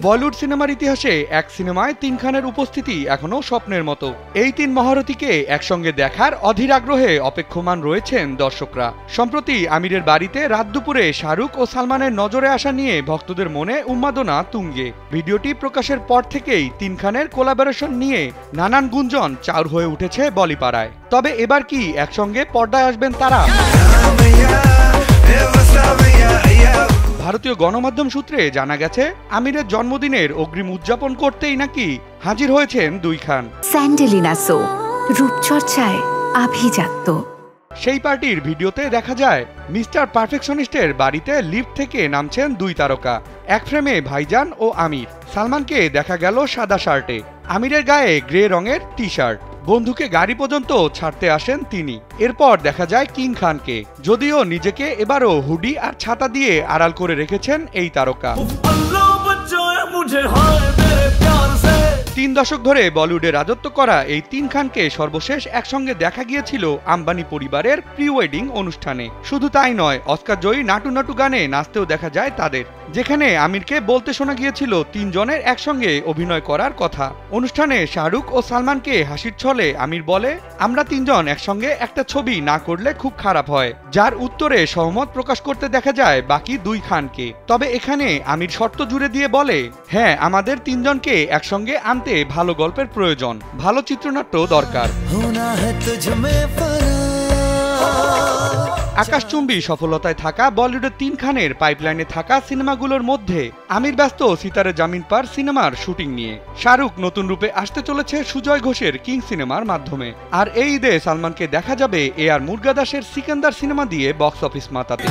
বলিউড সিনেমার ইতিহাসে এক সিনেমায় তিন খানের উপস্থিতি এখনো স্বপ্নের মতো। এই তিন মহারথীকে একসঙ্গে দেখার অধীর আগ্রহে অপেক্ষমান রয়েছেন দর্শকরা। সম্প্রতি আমিরের বাড়িতে রাত দুপুরে শাহরুখ ও সালমানের নজরে আসা নিয়ে ভক্তদের মনে উন্মাদনা তুঙ্গে। ভিডিওটি প্রকাশের পর থেকেই তিন খানের কোলাবোরেশন নিয়ে নানান গুঞ্জন চাউর হয়ে উঠেছে বলিপাড়ায়। তবে এবার কি একসঙ্গে পর্দায় আসবেন তারা? ভারতীয় গণমাধ্যম সূত্রে জানা গেছে, আমিরের জন্মদিনের অগ্রিম উদযাপন করতেই নাকি হাজির হয়েছেন দুই খান। স্যান্ডেলিনা সো, রূপচর্চায় আভিজাত্য। সেই পার্টির ভিডিওতে দেখা যায় মিস্টার পারফেকশনিস্টের বাড়িতে লিফট থেকে নামছেন দুই তারকা। এক ফ্রেমে ভাইজান ও আমির। সালমানকে দেখা গেল সাদা শার্টে, আমিরের গায়ে গ্রে রঙের টি শার্ট। বন্ধুকে গাড়ি পর্যন্ত ছাড়তে আসেন তিনি। এরপর দেখা যায় কিং খানকে, যদিও নিজেকে এবারও হুডি আর ছাতা দিয়ে আড়াল করে রেখেছেন এই তারকা। 3 দশক ধরে বলিউডে রাজত্ব করা এই তিন খানকে সর্বশেষ একসঙ্গে দেখা গিয়েছিল আম্বানি পরিবারের প্রি ওয়েডিং অনুষ্ঠানে। শুধু তাই নয়, অস্কার জয়ী নাটু নাটু গানে নাচতেও দেখা যায় তাদের, যেখানে আমিরকে বলতে শোনা গিয়েছিল তিনজনের একসঙ্গে অভিনয় করার কথা। অনুষ্ঠানে শাহরুখ ও সালমানকে হাসির ছলে আমির বলে, আমরা তিনজন একসঙ্গে একটা ছবি না করলে খুব খারাপ হয়, যার উত্তরে সহমত প্রকাশ করতে দেখা যায় বাকি দুই খানকে। তবে এখানে আমির শর্ত জুড়ে দিয়ে বলে, হ্যাঁ, আমাদের তিনজনকে একসঙ্গে আনতে ভালো গল্পের প্রয়োজন, ভালো চিত্রনাট্য দরকার। আকাশচুম্বী সফলতায় থাকা বলিউডের তিন খানের পাইপলাইনে থাকা সিনেমাগুলোর মধ্যে আমির ব্যস্ত সিতারে জামিন পার সিনেমার শুটিং নিয়ে। শাহরুখ নতুন রূপে আসতে চলেছে সুজয় ঘোষের কিং সিনেমার মাধ্যমে। আর এই ঈদে সালমানকে দেখা যাবে AR মুরগাদাসের সিকান্দার সিনেমা দিয়ে বক্স অফিস মাতাতে।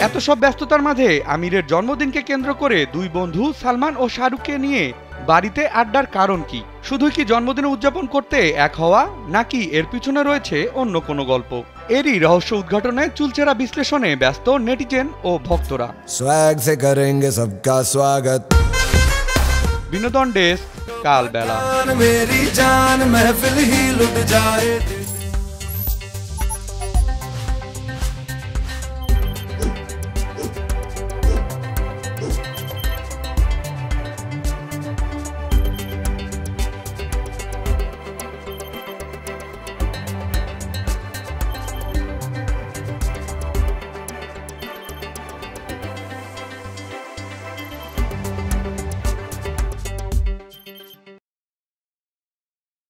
এত সব ব্যস্ততার মাঝে আমিরের জন্মদিনকে কেন্দ্র করে দুই বন্ধু সালমান ও শাহরুখকে নিয়ে বাড়িতে আড্ডার কারণ কি? শুধুই কি জন্মদিন উদযাপন করতে এক হওয়া, নাকি এর পিছনে রয়েছে অন্য কোনো গল্প? এরই রহস্য উদ্ঘাটনে চুলচেরা বিশ্লেষণে ব্যস্ত নেটিজেন ও ভক্তরা। বিনোদন ডেস্ক, কালবেলা।